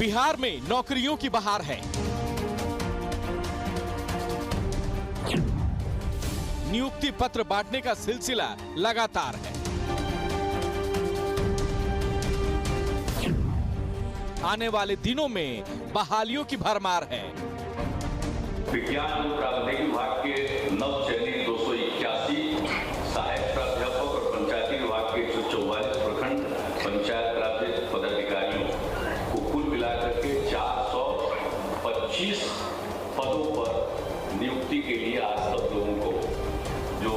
बिहार में नौकरियों की बहार है। नियुक्ति पत्र बांटने का सिलसिला लगातार है। आने वाले दिनों में बहालियों की भरमार है। विज्ञान एवं प्रावैधिक विभाग के नवचयनित 281 सहायक प्राध्यापक और पंचायती विभाग के 144 प्रखंड पंचायत राज्य पदाधिकारियों को कुल मिलाकर के 425 पदों पर नियुक्ति के लिए आज तक लोगों को जो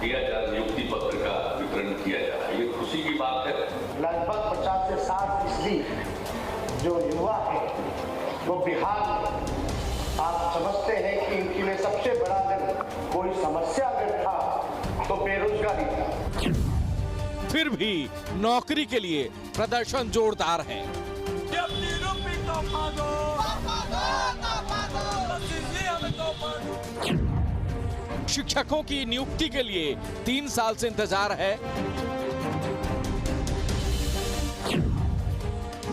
दिया जा रहा नियुक्ति पत्र का वितरण किया जा रहा है, ये खुशी की बात है। लगभग 50 से 60% जो युवा है वो बिहार में, आप समझते हैं कि इनके लिए सबसे बड़ा अगर कोई समस्या अगर था तो बेरोजगारी था। फिर भी नौकरी के लिए प्रदर्शन जोरदार है। शिक्षकों की नियुक्ति के लिए 3 साल से इंतजार है।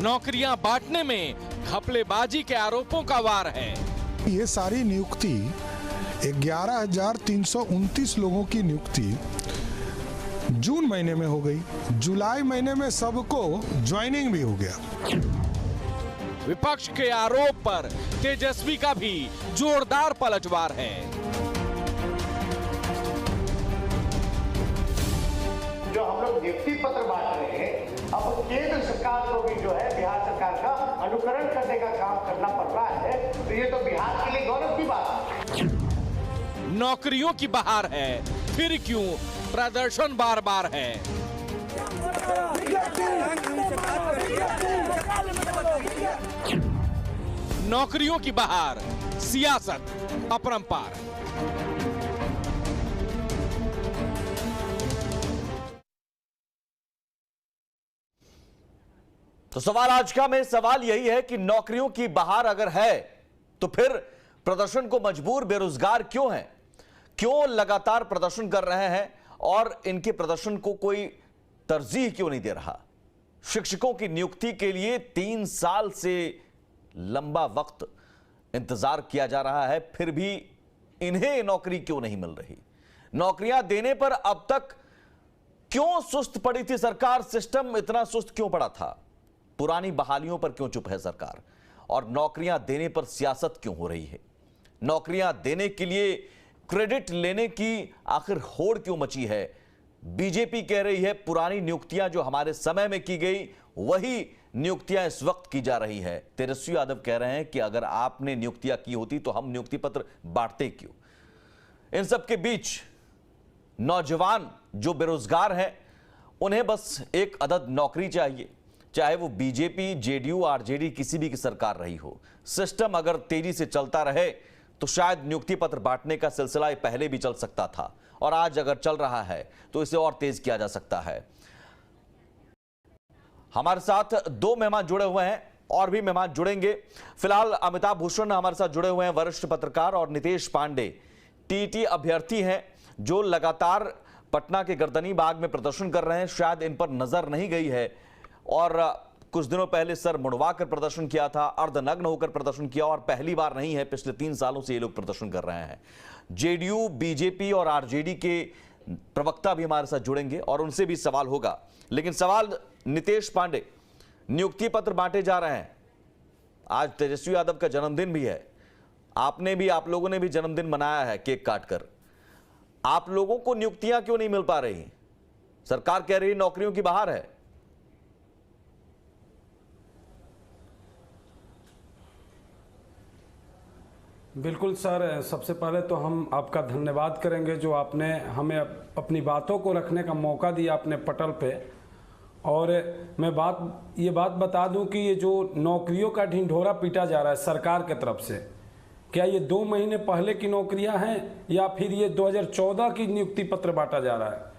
नौकरियां बांटने में घपलेबाजी के आरोपों का वार है। ये सारी नियुक्ति 11,329 लोगों की नियुक्ति जून महीने में हो गई। जुलाई महीने में सबको ज्वाइनिंग भी हो गया। विपक्ष के आरोप पर तेजस्वी का भी जोरदार पलटवार है। जो हम लोग नियुक्ति पत्र बांट रहे हैं, अब केंद्र सरकार को भी जो है बिहार सरकार का अनुकरण करने का काम करना पड़ रहा है, तो ये तो बिहार के लिए गौरव की बात है। नौकरियों की बहार है, फिर क्यों प्रदर्शन बार बार है। नौकरियों की बहार, सियासत अपरंपार। तो सवाल आज का में सवाल यही है कि नौकरियों की बहार अगर है तो फिर प्रदर्शन को मजबूर बेरोजगार क्यों हैं? क्यों लगातार प्रदर्शन कर रहे हैं और इनके प्रदर्शन को कोई तरजीह क्यों नहीं दे रहा? शिक्षकों की नियुक्ति के लिए 3 साल से लंबा वक्त इंतजार किया जा रहा है, फिर भी इन्हें नौकरी क्यों नहीं मिल रही? नौकरियां देने पर अब तक क्यों सुस्त पड़ी थी सरकार? सिस्टम इतना सुस्त क्यों पड़ा था? पुरानी बहालियों पर क्यों चुप है सरकार? और नौकरियां देने पर सियासत क्यों हो रही है? नौकरियां देने के लिए क्रेडिट लेने की आखिर होड़ क्यों मची है? बीजेपी कह रही है पुरानी नियुक्तियां जो हमारे समय में की गई वही नियुक्तियां इस वक्त की जा रही है। तेजस्वी यादव कह रहे हैं कि अगर आपने नियुक्तियां की होती तो हम नियुक्ति पत्र बांटते क्यों? इन सब के बीच नौजवान जो बेरोजगार हैं उन्हें बस एक अदद नौकरी चाहिए, चाहे वो बीजेपी, जेडीयू, आरजेडी किसी भी की सरकार रही हो। सिस्टम अगर तेजी से चलता रहे तो शायद नियुक्ति पत्र बांटने का सिलसिला पहले भी चल सकता था और आज अगर चल रहा है तो इसे और तेज किया जा सकता है। हमारे साथ 2 मेहमान जुड़े हुए हैं और भी मेहमान जुड़ेंगे। फिलहाल अमिताभ भूषण हमारे साथ जुड़े हुए हैं, वरिष्ठ पत्रकार, और नितेश पांडे टीटी अभ्यर्थी हैं जो लगातार पटना के गर्दनी बाग में प्रदर्शन कर रहे हैं। शायद इन पर नजर नहीं गई है और कुछ दिनों पहले सर मुड़वा कर प्रदर्शन किया था, अर्धनग्न होकर प्रदर्शन किया, और पहली बार नहीं है, पिछले 3 सालों से ये लोग प्रदर्शन कर रहे हैं। जेडीयू, बीजेपी और आरजेडी के प्रवक्ता भी हमारे साथ जुड़ेंगे और उनसे भी सवाल होगा। लेकिन सवाल नितेश पांडे, नियुक्ति पत्र बांटे जा रहे हैं, आज तेजस्वी यादव का जन्मदिन भी है, आप लोगों ने भी जन्मदिन मनाया है केक काटकर। आप लोगों को नियुक्तियां क्यों नहीं मिल पा रही? सरकार कह रही है नौकरियों की बहार है। बिल्कुल सर, सबसे पहले तो हम आपका धन्यवाद करेंगे जो आपने हमें अपनी बातों को रखने का मौका दिया अपने पटल पे। और मैं ये बात बता दूं कि ये जो नौकरियों का ढिंढोरा पीटा जा रहा है सरकार की तरफ से, क्या ये 2 महीने पहले की नौकरियां हैं या फिर ये 2014 की नियुक्ति पत्र बांटा जा रहा है?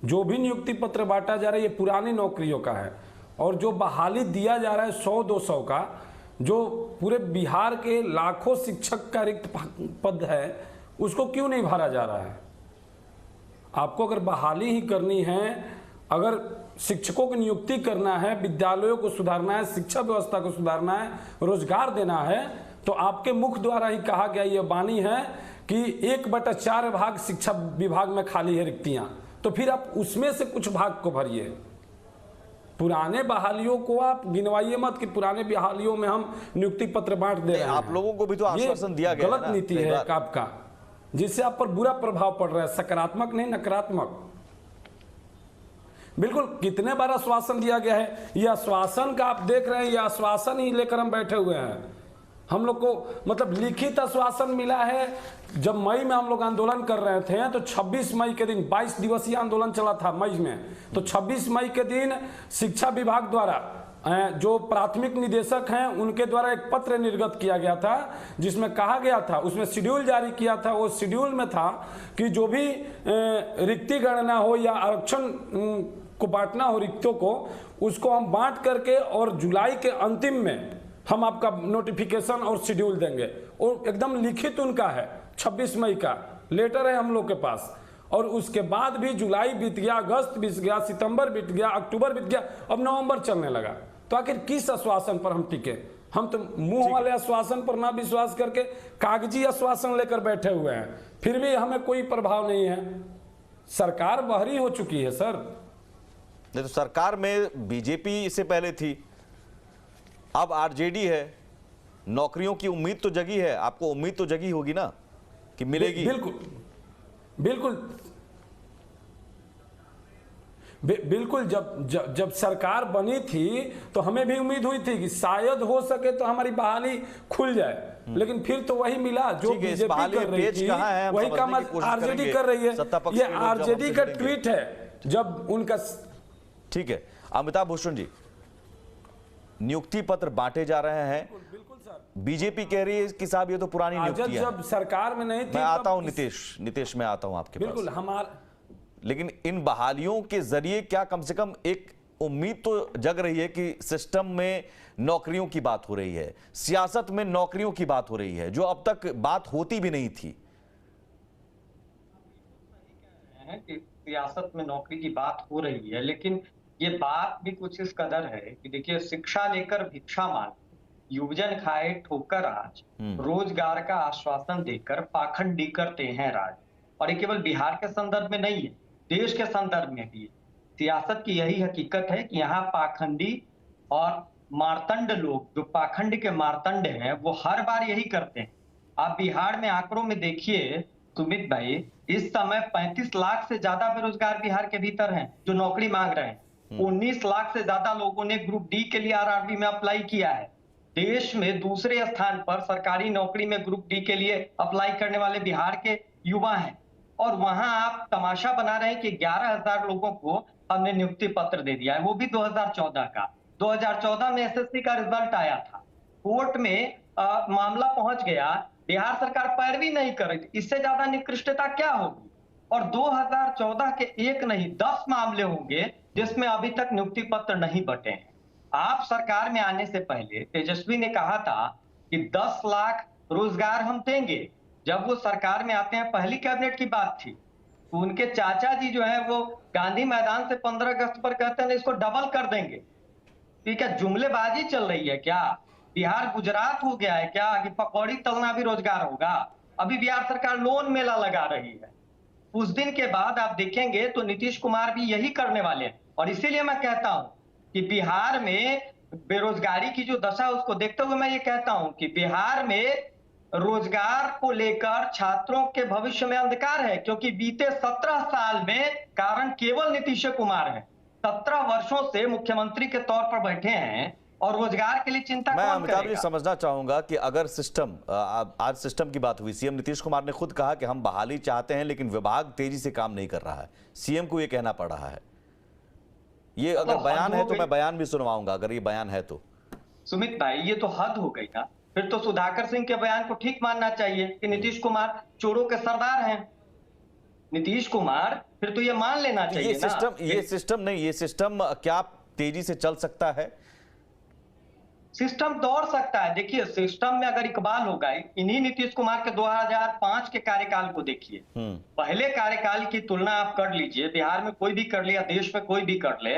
जो भी नियुक्ति पत्र बांटा जा रहा है ये पुरानी नौकरियों का है। और जो बहाली दिया जा रहा है 100-200 का, जो पूरे बिहार के लाखों शिक्षक का रिक्त पद है, उसको क्यों नहीं भरा जा रहा है? आपको अगर बहाली ही करनी है, अगर शिक्षकों की नियुक्ति करना है, विद्यालयों को सुधारना है, शिक्षा व्यवस्था को सुधारना है, रोजगार देना है, तो आपके मुख द्वारा ही कहा गया यह वाणी है कि 1/4 भाग शिक्षा विभाग में खाली है रिक्तियां, तो फिर आप उसमें से कुछ भाग को भरिए। पुराने बहालियों को आप गिनवाइए मत कि पुराने बहालियों में हम नियुक्ति पत्र बांट दे रहे हैं। आप लोगों को भी तो आश्वासन दिया गया है गलत ना, नीति है आपका, जिससे आप पर बुरा प्रभाव पड़ रहा है, सकारात्मक नहीं नकारात्मक। बिल्कुल, कितने बार आश्वासन दिया गया है, यह आश्वासन का आप देख रहे हैं, यह आश्वासन ही लेकर हम बैठे हुए हैं। हम लोग को मतलब लिखित आश्वासन मिला है। जब मई में हम लोग आंदोलन कर रहे थे तो 26 मई के दिन 22 दिवसीय आंदोलन चला था मई में, तो 26 मई के दिन शिक्षा विभाग द्वारा जो प्राथमिक निदेशक हैं उनके द्वारा एक पत्र निर्गत किया गया था, जिसमें कहा गया था, उसमें शेड्यूल जारी किया था। वो शेड्यूल में था कि जो भी रिक्ति गणना हो या आरक्षण को बांटना हो रिक्तों को, उसको हम बांट करके और जुलाई के अंतिम में हम आपका नोटिफिकेशन और शेड्यूल देंगे। और एकदम लिखित उनका है, 26 मई का लेटर है हम लोग के पास। और उसके बाद भी जुलाई बीत गया, अगस्त बीत गया, सितंबर बीत गया, अक्टूबर बीत गया, अब नवंबर चलने लगा। तो आखिर किस आश्वासन पर हम टिके? हम तो मुंह वाले आश्वासन पर ना विश्वास करके कागजी आश्वासन लेकर बैठे हुए हैं, फिर भी हमें कोई प्रभाव नहीं है। सरकार बहरी हो चुकी है सर। नहीं तो सरकार में बीजेपी इससे पहले थी, अब आरजेडी है। नौकरियों की उम्मीद तो जगी है, आपको उम्मीद तो जगी होगी ना कि मिलेगी। बिल्कुल बिल्कुल बिल्कुल। जब सरकार बनी थी तो हमें भी उम्मीद हुई थी कि शायद हो सके तो हमारी बहाली खुल जाए, लेकिन फिर तो वही मिला जो बीजेपी कर रही थी, वही काम आरजेडी कर रही है। ये आरजेडी का ट्वीट है जब उनका। ठीक है, अमिताभ भूषण जी, नियुक्ति पत्र बांटे जा रहे हैं, बीजेपी कह रही है कि साहब ये तो पुरानी नियुक्ति है। जब सरकार में नहीं थी, मैं आता हूं नीतीश मैं आता हूं आपके पास। बिल्कुल हमारा, लेकिन इन बहालियों के जरिए क्या कम से कम एक उम्मीद तो जग रही है कि सिस्टम में नौकरियों की बात हो रही है, सियासत में नौकरियों की बात हो रही है, जो अब तक बात होती भी नहीं थी। सियासत में नौकरी की बात हो रही है, लेकिन ये बात भी कुछ इस कदर है कि देखिए, शिक्षा लेकर भिक्षा मांग, युवजन खाए ठोकर आज, रोजगार का आश्वासन देकर पाखंडी करते हैं राज। और ये केवल बिहार के संदर्भ में नहीं है, देश के संदर्भ में भी है। सियासत की यही हकीकत है कि यहाँ पाखंडी और मारतंड लोग, जो पाखंड के मारतंड हैं, वो हर बार यही करते हैं। आप बिहार में आंकड़ों में देखिए सुमित भाई, इस समय 35 लाख से ज्यादा बेरोजगार बिहार के भीतर हैं जो नौकरी मांग रहे हैं। 19 लाख से ज्यादा लोगों ने ग्रुप डी के लिए आरआरबी में अप्लाई किया है। देश में दूसरे स्थान पर सरकारी नौकरी में ग्रुप डी के लिए अप्लाई करने वाले बिहार के युवा हैं। और वहां आप तमाशा बना रहे हैं कि 11,000 लोगों को हमने नियुक्ति पत्र दे दिया है, वो भी 2014 का। 2014 में एसएससी का रिजल्ट आया था, कोर्ट में मामला पहुंच गया, बिहार सरकार पैरवी नहीं कर रही थी। इससे ज्यादा निकृष्टता क्या होगी? और 2014 के एक नहीं 10 मामले होंगे जिसमें अभी तक नियुक्ति पत्र नहीं बटे हैं। आप सरकार में आने से पहले तेजस्वी ने कहा था कि 10 लाख रोजगार हम देंगे। जब वो सरकार में आते हैं, पहली कैबिनेट की बात थी, तो उनके चाचा जी जो है वो गांधी मैदान से 15 अगस्त पर कहते हैं इसको डबल कर देंगे। ठीक है, जुमलेबाजी चल रही है क्या? बिहार गुजरात हो गया है क्या कि पकौड़ी तलना भी रोजगार होगा? अभी बिहार सरकार लोन मेला लगा रही है। उस दिन के बाद आप देखेंगे तो नीतीश कुमार भी यही करने वाले हैं। और इसीलिए मैं कहता हूं कि बिहार में बेरोजगारी की जो दशा है उसको देखते हुए मैं ये कहता हूं कि बिहार में रोजगार को लेकर छात्रों के भविष्य में अंधकार है, क्योंकि बीते 17 साल में कारण केवल नीतीश कुमार है। 17 वर्षों से मुख्यमंत्री के तौर पर बैठे हैं और रोजगार के लिए चिंता मैं कौन अमिताभ जी करेगा? समझना चाहूंगा कि अगर सिस्टम, आज सिस्टम की बात हुई, सीएम नीतीश कुमार ने खुद कहा कि हम बहाली चाहते हैं लेकिन विभाग तेजी से काम नहीं कर रहा है, सीएम को यह कहना पड़ रहा है। ये अगर बयान है तो मैं बयान भी सुनवाऊंगा, अगर ये बयान है तो। सुमित भाई, ये तो हद हो गई ना। फिर तो सुधाकर सिंह के बयान को ठीक मानना चाहिए कि नीतीश कुमार चोरों के सरदार हैं। नीतीश कुमार, फिर तो ये मान लेना चाहिए ये सिस्टम क्या तेजी से चल सकता है? सिस्टम दौड़ सकता है। देखिए सिस्टम में अगर इकबाल होगा, इन्हीं नीतीश कुमार के 2005 के कार्यकाल को देखिए, पहले कार्यकाल की तुलना आप कर लीजिए, बिहार में कोई भी कर ले या देश में कोई भी कर ले,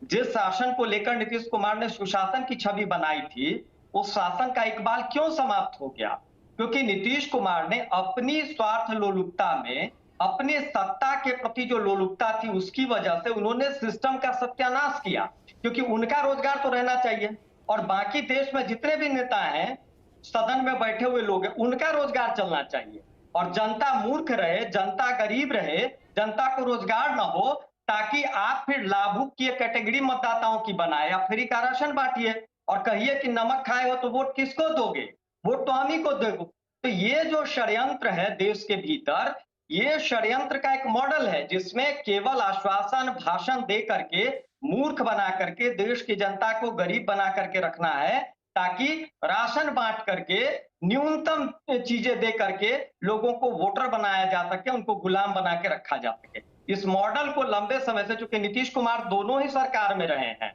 जिस शासन को लेकर नीतीश कुमार ने सुशासन की छवि बनाई थी, उस शासन का इकबाल क्यों समाप्त हो गया? क्योंकि नीतीश कुमार ने अपनी स्वार्थ लोलुपता में, अपने सत्ता के प्रति जो लोलुपता थी उसकी वजह से उन्होंने सिस्टम का सत्यानाश किया। क्योंकि उनका रोजगार तो रहना चाहिए और बाकी देश में जितने भी नेता हैं, सदन में बैठे हुए लोग हैं, उनका रोजगार चलना चाहिए। और जनता मूर्ख रहे, जनता गरीब रहे, जनता को रोजगार ना हो, ताकि आप फिर लाभुक की कैटेगरी मतदाताओं की बनाए या फ्री का राशन बांटिए और कहिए कि नमक खाए हो तो वोट किसको दोगे? वोट तो हम ही को दोगे। तो ये जो षड्यंत्र है देश के भीतर, ये षड्यंत्र का एक मॉडल है जिसमें केवल आश्वासन, भाषण दे करके, मूर्ख बना करके देश की जनता को गरीब बना करके रखना है, ताकि राशन बांट करके, न्यूनतम चीजें दे करके लोगों को वोटर बनाया जा सके, उनको गुलाम बना के रखा जा सके। इस मॉडल को लंबे समय से, चूंकि नीतीश कुमार दोनों ही सरकार में रहे हैं,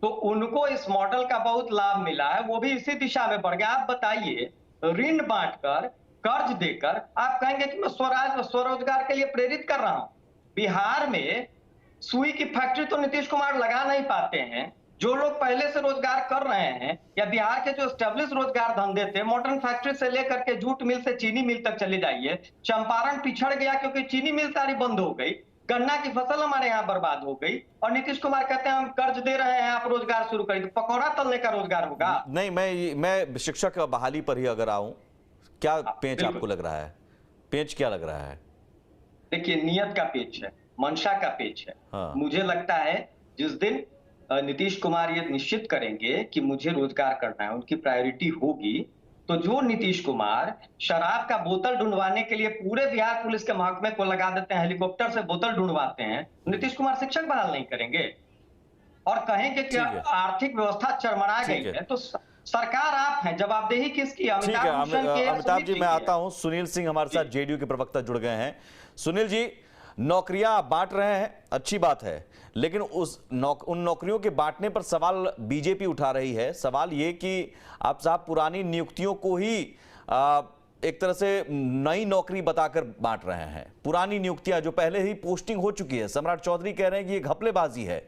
तो उनको इस मॉडल का बहुत लाभ मिला है, वो भी इसी दिशा में बढ़ गया। आप बताइए, ऋण बांटकर, कर्ज देकर आप कहेंगे कि मैं स्वरोजगार के लिए प्रेरित कर रहा हूं। बिहार में सुई की फैक्ट्री तो नीतीश कुमार लगा नहीं पाते हैं। जो लोग पहले से रोजगार कर रहे हैं, या बिहार के जो एस्टेब्लिश रोजगार धंधे थे, मॉडर्न फैक्ट्री से लेकर के जूट मिल से चीनी मिल तक चले जाइए, चंपारण पिछड़ गया क्योंकि चीनी मिल सारी बंद हो गई, गन्ना की फसल हमारे यहाँ बर्बाद हो गई, और नीतीश कुमार कहते हैं हम कर्ज दे रहे हैं, आप रोजगार शुरू करिए। तो पकौड़ा तलने का रोजगार होगा? नहीं, मैं शिक्षक बहाली पर ही अगर आऊं, क्या पेंच आपको लग रहा है? पेंच क्या लग रहा है? देखिए, नियत का पेच है, मंशा का पेच है। हाँ। मुझे लगता है जिस दिन नीतीश कुमार ये निश्चित करेंगे कि मुझे रोजगार करना है, उनकी प्रायोरिटी होगी, तो जो नीतीश कुमार शराब का बोतल ढूंढवाने के लिए पूरे बिहार पुलिस के महकमे को लगा देते हैं, हेलीकॉप्टर से बोतल ढूंढवाते हैं, नीतीश कुमार शिक्षक बहाल नहीं करेंगे और कहेंगे कि आर्थिक व्यवस्था चरमरा गई है। तो सरकार आप हैं, जवाबदेही किसकी? अमिताभ जी, मैं आता हूं। सुनील सिंह हमारे साथ जेडीयू के प्रवक्ता जुड़ गए हैं। सुनील जी, नौकरियां आप बांट रहे हैं, अच्छी बात है, लेकिन उन नौकरियों के बांटने पर सवाल बीजेपी उठा रही है। सवाल ये कि आप साहब पुरानी नियुक्तियों को ही एक तरह से नई नौकरी बताकर बांट रहे हैं। पुरानी नियुक्तियां जो पहले ही पोस्टिंग हो चुकी है, सम्राट चौधरी कह रहे हैं कि ये घपलेबाजी है।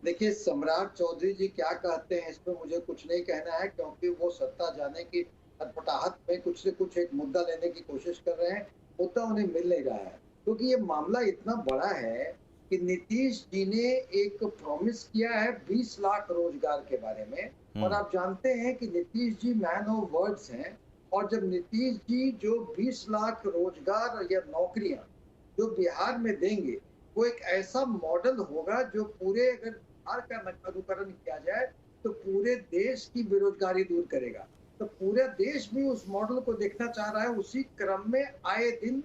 देखिए, सम्राट चौधरी जी क्या कहते हैं इस पर मुझे कुछ नहीं कहना है, क्योंकि वो सत्ता जाने की अटपटाहट में कुछ से कुछ एक मुद्दा लेने की कोशिश कर रहे हैं, मुद्दा उन्हें मिल नहीं रहा है। क्योंकि ये मामला इतना बड़ा है कि नीतीश जी ने एक प्रॉमिस किया है 20 लाख रोजगार के बारे में, और आप जानते हैं कि Nitish ji man of words हैं, और जब नीतीश जी जो 20 लाख रोजगार या नौकरियां जो बिहार में देंगे, वो एक ऐसा मॉडल होगा जो पूरे, अगर बिहार का अनुकरण किया जाए तो पूरे देश की बेरोजगारी दूर करेगा। तो पूरा देश भी उस मॉडल को देखना चाह रहा है। उसी क्रम में आए दिन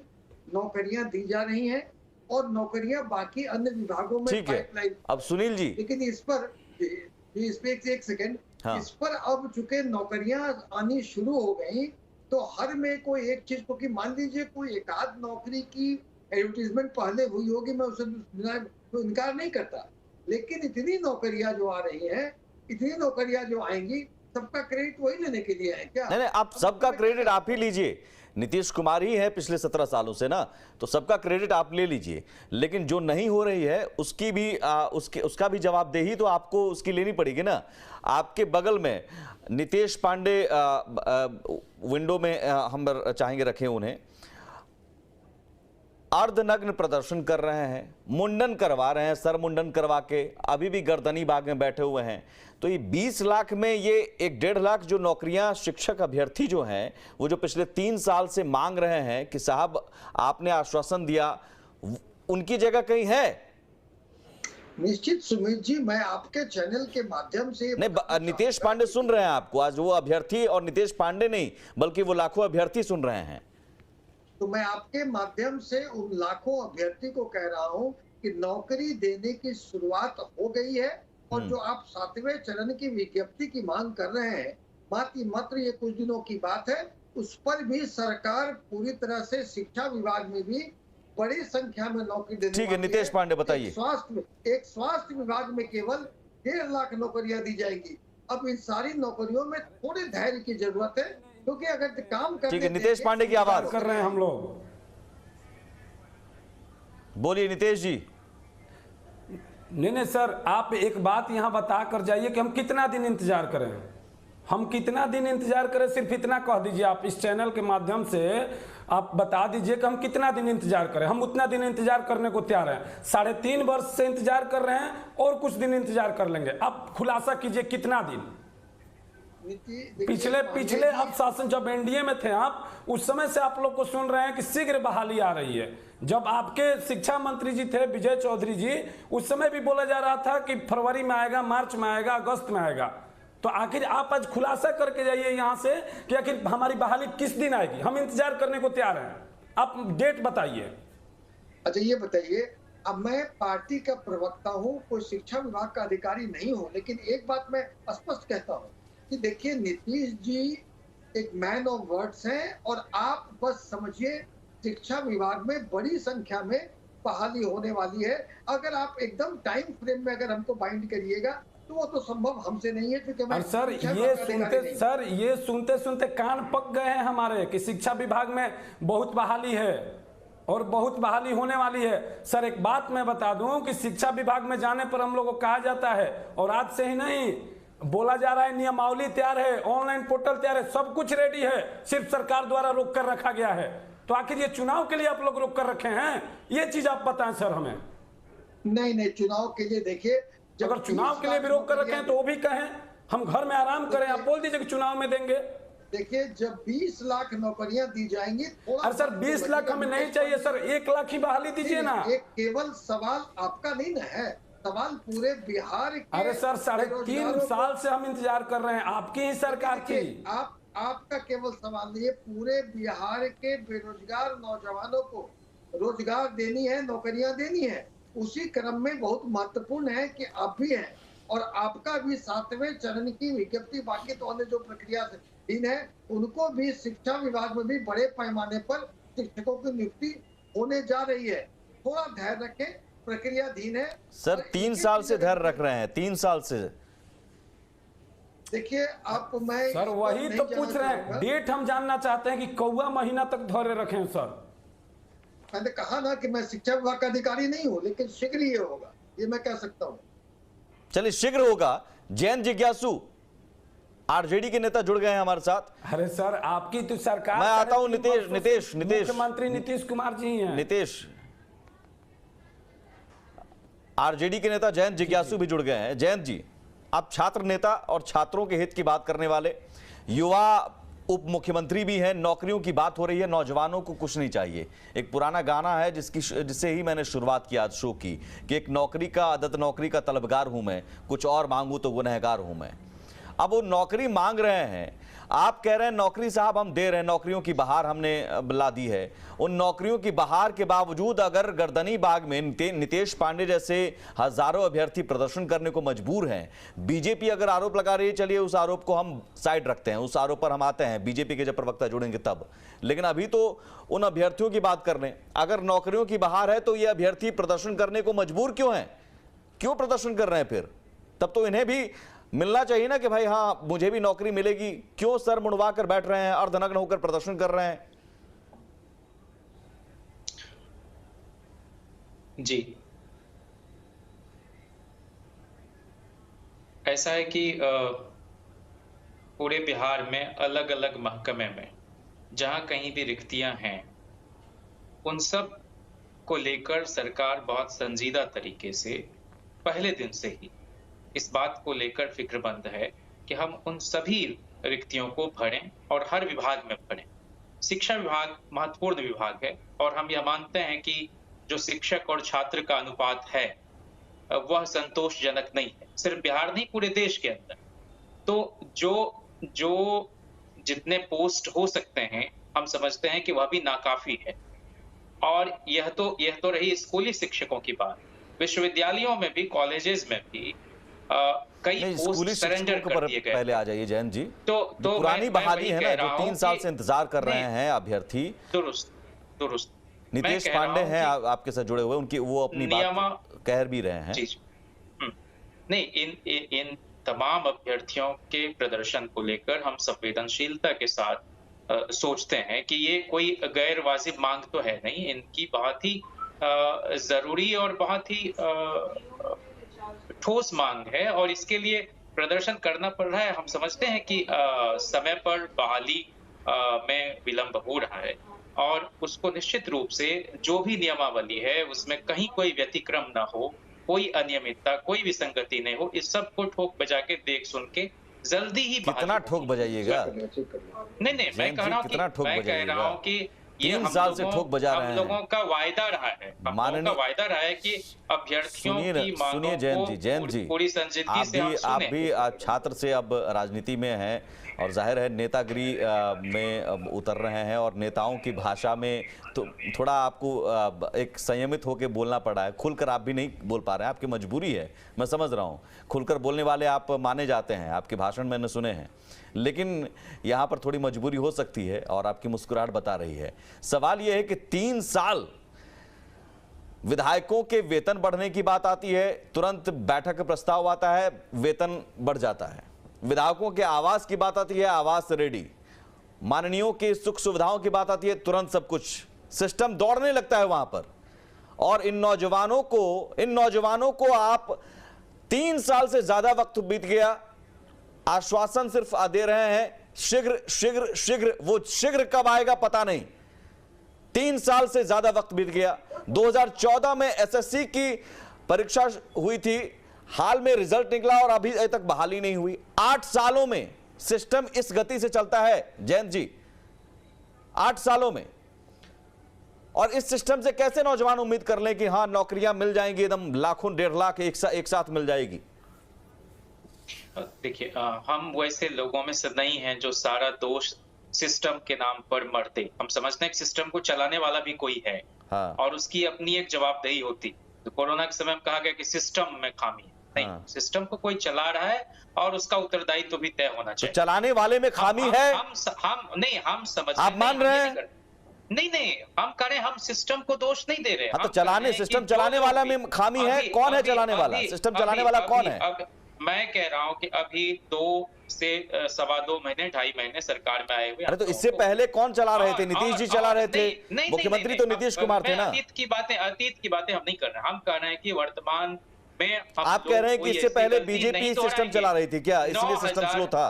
नौकरियां दी जा रही हैं और नौकरियां बाकी अन्य विभागों में पाइपलाइन। अब सुनील जी, लेकिन इस पर एक सेकेंड, हाँ। इस पर अब चूंकि नौकरियां आनी शुरू हो गई, तो हर में कोई एक चीज को, कि मान लीजिए कोई एक आध नौकरी की एडवर्टीजमेंट पहले हुई होगी, मैं उसे तो इनकार नहीं करता, लेकिन इतनी नौकरियां जो आ रही हैं, इतनी नौकरियां जो आएंगी, सबका क्रेडिट वही लेने के लिए है क्या? नहीं, आप सबका क्रेडिट आप ही लीजिए। नीतीश कुमार ही है पिछले 17 सालों से ना, तो सबका क्रेडिट आप ले लीजिए, लेकिन जो नहीं हो रही है उसकी भी उसका भी जवाबदेही तो आपको उसकी लेनी पड़ेगी ना। आपके बगल में नितेश पांडे विंडो में हम चाहेंगे रखें उन्हें, अर्धनग्न प्रदर्शन कर रहे हैं, मुंडन करवा रहे हैं, सर मुंडन करवा के अभी भी गर्दनी बाग में बैठे हुए हैं। तो ये 20 लाख में ये 1.5 लाख जो नौकरियां शिक्षक अभ्यर्थी जो हैं, वो जो पिछले 3 साल से मांग रहे हैं कि साहब आपने आश्वासन दिया, उनकी जगह कहीं है? निश्चित सुमित जी, मैं आपके चैनल के माध्यम से नहीं, नितेश पांडे सुन रहे हैं आपको आज, वो अभ्यर्थी और नितेश पांडे नहीं बल्कि वो लाखों अभ्यर्थी सुन रहे हैं। तो मैं आपके माध्यम से उन लाखों अभ्यर्थी को कह रहा हूं कि नौकरी देने की शुरुआत हो गई है, और जो आप 7वें चरण की विज्ञप्ति की मांग कर रहे हैं, मात्र ये कुछ दिनों की बात है, उस पर भी सरकार पूरी तरह से, शिक्षा विभाग में भी बड़ी संख्या में नौकरी देने। ठीक है, नितेश पांडे बताइए। एक स्वास्थ्य विभाग में केवल 1.5 लाख नौकरियां दी जाएंगी। अब इन सारी नौकरियों में थोड़े धैर्य की जरूरत है, क्योंकि अगर काम करने ठीक है, नितेश पांडे की आवाज कर रहे हैं हम लोग। बोलिए नितेश जी। नहीं सर, आप एक बात यहां बता कर जाइए कि हम कितना दिन इंतजार करें। हम कितना दिन इंतजार करें, सिर्फ इतना कह दीजिए। आप इस चैनल के माध्यम से आप बता दीजिए कि हम कितना दिन इंतजार करें। हम उतना दिन इंतजार करने को तैयार हैं। 3.5 वर्ष से इंतजार कर रहे हैं और कुछ दिन इंतजार कर लेंगे। आप खुलासा कीजिए कितना दिन। पिछले आप शासन जब एनडीए में थे आप, उस समय से आप लोग को सुन रहे हैं कि शीघ्र बहाली आ रही है। जब आपके शिक्षा मंत्री जी थे विजय चौधरी जी, उस समय भी बोला जा रहा था कि फरवरी में आएगा, मार्च में आएगा, अगस्त में आएगा। तो आखिर आप आज खुलासा करके जाइए यहां से कि आखिर हमारी बहाली किस दिन आएगी। हम इंतजार करने को तैयार हैं, आप डेट बताइए। अच्छा ये बताइए, अब मैं पार्टी का प्रवक्ता हूं, कोई शिक्षा विभाग का अधिकारी नहीं हूं, लेकिन एक बात मैं स्पष्ट कहता हूं कि देखिए नीतीश जी एक मैन ऑफ वर्ड्स हैं, और आप बस समझिए शिक्षा विभाग में बड़ी संख्या में बहाली होने वाली है। अगर आप एकदम टाइम फ्रेम में अगर हमको बाइंड करिएगा तो वो तो संभव हमसे नहीं है, क्योंकि मैं सर ये सुनते सुनते कान पक गए हैं हमारे कि शिक्षा विभाग में बहुत बहाली है और बहुत बहाली होने वाली है। सर एक बात मैं बता दूं कि शिक्षा विभाग में जाने पर हम लोग को कहा जाता है, और आज से ही नहीं बोला जा रहा है, नियमावली तैयार है, ऑनलाइन पोर्टल तैयार है, सब कुछ रेडी है, सिर्फ सरकार द्वारा रोक कर रखा गया है। तो आखिर ये चुनाव के लिए आप लोग रोक कर रखे हैं, ये चीज आप बताएं सर हमें। नहीं चुनाव के लिए देखिए, अगर चुनाव के लिए भी रोक कर रखे हैं तो वो भी कहें, हम घर में आराम करें। आप बोल दीजिए कि चुनाव में देंगे। देखिए जब 20 लाख नौकरियां दी जाएंगी, अरे सर 20 लाख हमें नहीं चाहिए सर, 1 लाख ही बहाली दीजिए ना। एक केवल सवाल आपका नहीं ना है, सवाल पूरे बिहार के। अरे सर 3.5 साल से हम इंतजार कर रहे हैं, आपकी ही सरकार थी। आपका केवल सवाल नहीं है, पूरे बिहार के बेरोजगार नौजवानों को रोजगार देनी है, नौकरियां देनी है। उसी क्रम में बहुत महत्वपूर्ण है कि आप भी हैं, और आपका भी 7वें चरण की विज्ञप्ति बाकी तो अन्य जो प्रक्रिया दिन है, उनको भी शिक्षा विभाग में भी बड़े पैमाने पर शिक्षकों की नियुक्ति होने जा रही है। थोड़ा धैर्य रखें, प्रक्रियाधीन है। सर 3 साल से धैर्य रख रहे हैं, 3 साल से। देखिए आप, मैं सर वही तो पूछ रहे हैं, डेट हम जानना चाहते हैं कि कौवा महीना तक धैर्य रखें। सर मैंने कहा ना कि मैं शिक्षा विभाग का अधिकारी नहीं हूं, लेकिन शीघ्र ही होगा, ये मैं कह सकता हूं। चलिए शीघ्र होगा। जैन जिज्ञासु आरजेडी के नेता जुड़ गए हैं हमारे साथ। अरे सर आपकी तो सरकार, मैं आता हूं नितेश मुख्यमंत्री नीतीश कुमार जी हैं। नितेश, आरजेडी के नेता जयंत जिज्ञासु भी जुड़ गए हैं। जयंत जी, आप छात्र नेता और छात्रों के हित की बात करने वाले, युवा उप मुख्यमंत्री भी हैं। नौकरियों की बात हो रही है, नौजवानों को कुछ नहीं चाहिए। एक पुराना गाना है जिससे ही मैंने शुरुआत की आज शो की, कि एक नौकरी का आदत, नौकरी का तलबगार हूं मैं, कुछ और मांगू तो गुनहगार हूं मैं। अब वो नौकरी मांग रहे हैं, आप कह रहे हैं नौकरी साहब हम दे रहे हैं, नौकरियों की बहार हमने ला दी है। उन नौकरियों की बहार के बावजूद अगर गर्दनी बाग में नितेश पांडे जैसे हजारों अभ्यर्थी प्रदर्शन करने को मजबूर हैं, बीजेपी अगर आरोप लगा रही है, चलिए उस आरोप को हम साइड रखते हैं, उस आरोप पर हम आते हैं, बीजेपी के जब प्रवक्ता जुड़ेंगे तब। लेकिन अभी तो उन अभ्यर्थियों की बात कर लें। अगर नौकरियों की बहार है तो ये अभ्यर्थी प्रदर्शन करने को मजबूर क्यों हैं? क्यों प्रदर्शन कर रहे हैं? फिर तब तो इन्हें भी मिलना चाहिए ना कि भाई हाँ मुझे भी नौकरी मिलेगी। क्यों सर मुड़वा कर बैठ रहे हैं, अर्धनग्न होकर प्रदर्शन कर रहे हैं? जी, ऐसा है कि पूरे बिहार में अलग अलग महकमे में जहां कहीं भी रिक्तियां हैं, उन सब को लेकर सरकार बहुत संजीदा तरीके से पहले दिन से ही इस बात को लेकर फिक्रमंद है कि हम उन सभी रिक्तियों को भरें और हर विभाग में भरें। शिक्षा विभाग महत्वपूर्ण विभाग है और हम यह मानते हैं कि जो शिक्षक और छात्र का अनुपात है वह संतोषजनक नहीं है, सिर्फ बिहार नहीं पूरे देश के अंदर। तो जो जितने पोस्ट हो सकते हैं हम समझते हैं कि वह भी नाकाफी है। और यह तो रही स्कूली शिक्षकों की बात। विश्वविद्यालयों में भी, कॉलेजेस में भी कई पोस्ट सरेंडर कर दिए गए। पहले आ जाइए जैन जी। तो पुरानी बहाली है ना, जो 3 साल से इंतजार कर रहे हैं अभ्यर्थी। दुरुस्त नितेश पांडे हैं आपके साथ जुड़े हुए, उनकी वो अपनी बात कह भी रहे हैं। नहीं, इन तमाम अभ्यर्थियों के प्रदर्शन को लेकर हम संवेदनशीलता के साथ सोचते हैं कि ये कोई गैर वाजिब मांग तो है नहीं, इनकी बहुत ही जरूरी और बहुत ही ठोस मांग है और इसके लिए प्रदर्शन करना पड़ रहा है। हम समझते हैं कि समय पर बहाली में विलंब हो रहा है और उसको निश्चित रूप से जो भी नियमावली है उसमें कहीं कोई व्यतिक्रम ना हो, कोई अनियमितता, कोई विसंगति नहीं हो, इस सब को ठोक बजा के देख सुन के जल्दी ही कितना ठोक बजाइएगा? नहीं, मैं कह रहा हूँ कि ये 3 साल से ठोक बजा रहे हैं। हम लोगों का वायदा रहा है, हम लोगों का वायदा रहा है कि अभ्यर्थियों की मांगों को पूरी संजीदगी से हम सुने। आप भी छात्र से अब राजनीति में हैं और जाहिर है नेतागिरी में उतर रहे हैं और नेताओं की भाषा में तो थोड़ा आपको एक संयमित होकर बोलना पड़ा है। खुलकर आप भी नहीं बोल पा रहे हैं, आपकी मजबूरी है, मैं समझ रहा हूं। खुलकर बोलने वाले आप माने जाते हैं, आपके भाषण मैंने सुने हैं, लेकिन यहां पर थोड़ी मजबूरी हो सकती है और आपकी मुस्कुराहट बता रही है। सवाल यह है कि 3 साल विधायकों के वेतन बढ़ने की बात आती है, तुरंत बैठक का प्रस्ताव आता है, वेतन बढ़ जाता है। विधायकों के आवास की बात आती है, आवास रेडी। माननीयों की सुख सुविधाओं की बात आती है, तुरंत सब कुछ सिस्टम दौड़ने लगता है वहां पर। और इन नौजवानों को आप 3 साल से ज्यादा वक्त बीत गया, आश्वासन सिर्फ दे रहे हैं शीघ्र शीघ्र शीघ्र। वो शीघ्र कब आएगा पता नहीं। 3 साल से ज्यादा वक्त बीत गया। 2014 में एसएससी की परीक्षा हुई थी, हाल में रिजल्ट निकला और अभी तक बहाली नहीं हुई। 8 सालों में सिस्टम इस गति से चलता है जयंत जी, 8 सालों में। और इस सिस्टम से कैसे नौजवान उम्मीद कर लें कि हां नौकरियां मिल जाएंगी, एकदम लाखों 1.5 लाख एक साथ मिल जाएगी? देखिए, हम वैसे लोगों में से नहीं हैं जो सारा दोष सिस्टम के नाम पर मरते। हम समझते हैं कि सिस्टम को चलाने वाला भी कोई है। हाँ। और उसकी अपनी एक जवाबदेही होती। तो कोरोना के समय में कहा गया कि सिस्टम में खामी है। नहीं, सिस्टम को कोई चला रहा है और उसका उत्तरदायित्व तो भी तय होना चाहिए। तो चलाने वाले में खामी है? हम समझ, आप मान रहे हैं? नहीं, हम कह रहे हैं, हम सिस्टम को दोष नहीं दे रहे। हाँ, तो सिस्टम चलाने वाला में खामी है। कौन है चलाने वाला? सिस्टम चलाने वाला कौन है? मैं कह रहा हूं कि अभी 2 से 2.25 महीने 2.5 महीने सरकार में आए हुए। अरे तो इससे पहले कौन चला रहे थे? नीतीश जी चला रहे थे, मुख्यमंत्री तो नीतीश कुमार थे ना। अतीत की बातें हम नहीं कर रहे। हम कह रहे हैं कि वर्तमान में आप कह रहे हैं कि इससे पहले बीजेपी सिस्टम चला रही थी क्या, इसलिए सिस्टम स्लो था?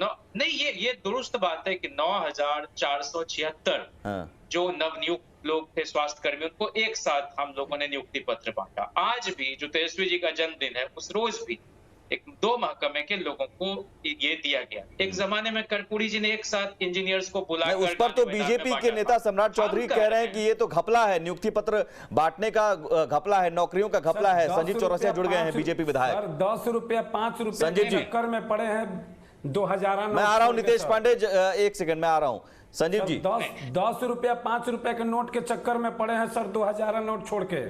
नहीं, ये दुरुस्त बात है कि 9,476 जो नवनियुक्त लोग थे स्वास्थ्य कर्मी, उनको एक साथ हम लोगों ने नियुक्ति पत्र बांटा। आज भी जो तेजस्वी जी का जन्मदिन है, उस रोज भी 2 महकमे के लोगों को ये दिया गया। एक जमाने में कर्पूरी जी ने एक साथ इंजीनियर्स को बुलाकर, उस पर तो बीजेपी के नेता सम्राट चौधरी कह रहे हैं कि ये तो घपला है, नियुक्ति पत्र बांटने का घपला है, नौकरियों का घपला है। संजीव चौरसिया जुड़ गए हैं, बीजेपी विधायक। 10 रुपया 5 रुपया के चक्कर में पड़े हैं 2000। मैं आ रहा हूं नितेश पांडे, 1 सेकंड में आ रहा हूं। संजीव जी, 10 रुपया 5 रुपया के नोट के चक्कर में पड़े हैं सर, 2000 नोट छोड़ के।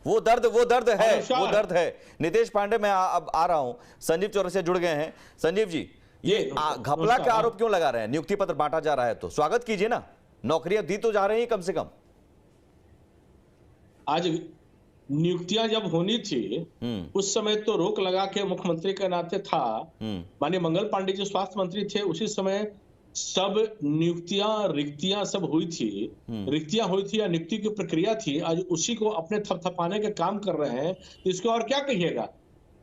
वो दर्द है। नितेश पांडे, मैं अब आ रहा हूं। संजीव चौरसिया जुड़ गए हैं। संजीव जी, ये घपला का आरोप क्यों लगा रहे हैं? नियुक्ति पत्र बांटा जा रहा है तो स्वागत कीजिए ना, नौकरियां दी तो जा रही हैं कम से कम। आज नियुक्तियां जब होनी थी उस समय तो रोक लगा के मुख्यमंत्री के नाते था, माननीय मंगल पांडे जी स्वास्थ्य मंत्री थे, उसी समय सब रिक्तियां सब हुई थी, रिक्तियां हुई थी या नियुक्ति की प्रक्रिया थी। आज उसी को अपने थपथपाने के काम कर रहे हैं, इसको और क्या कहिएगा।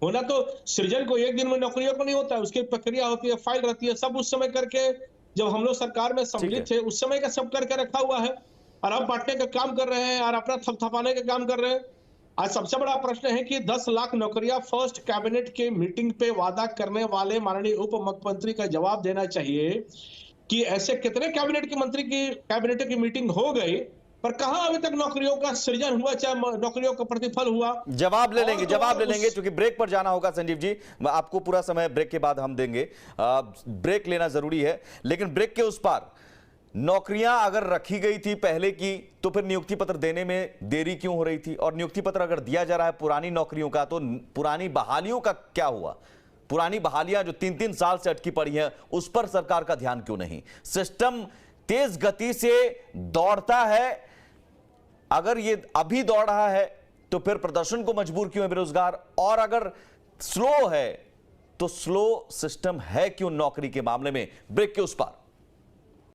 होना तो सृजन को एक दिन में नौकरियों को नहीं होता है, उसकी प्रक्रिया होती है, फाइल रहती है, सब उस समय करके, जब हम लोग सरकार में सम्मिलित थे उस समय का सब करके रखा हुआ है। और अब बांटने का काम कर रहे हैं और अपना थपथपाने का काम कर रहे हैं। आज सबसे बड़ा प्रश्न है कि 10 लाख नौकरियां फर्स्ट कैबिनेट के मीटिंग पे वादा करने वाले माननीय उप मुख्यमंत्री का जवाब देना चाहिए कि ऐसे कितने कैबिनेट की मीटिंग हो गई पर कहां अभी तक नौकरियों का सृजन हुआ, चाहे नौकरियों का प्रतिफल हुआ। जवाब ले लेंगे क्योंकि ब्रेक पर जाना होगा। संजीव जी, आपको पूरा समय ब्रेक के बाद हम देंगे, ब्रेक लेना जरूरी है। लेकिन ब्रेक के उस पार नौकरियां अगर रखी गई थी पहले की, तो फिर नियुक्ति पत्र देने में देरी क्यों हो रही थी? और नियुक्ति पत्र अगर दिया जा रहा है पुरानी नौकरियों का, तो पुरानी बहालियों का क्या हुआ? पुरानी बहालियां जो 3-3 साल से अटकी पड़ी हैं, उस पर सरकार का ध्यान क्यों नहीं? सिस्टम तेज गति से दौड़ता है, अगर ये अभी दौड़ रहा है तो फिर प्रदर्शन को मजबूर क्यों है बेरोजगार? और अगर स्लो है तो स्लो सिस्टम है क्यों नौकरी के मामले में? ब्रेक के उस पार।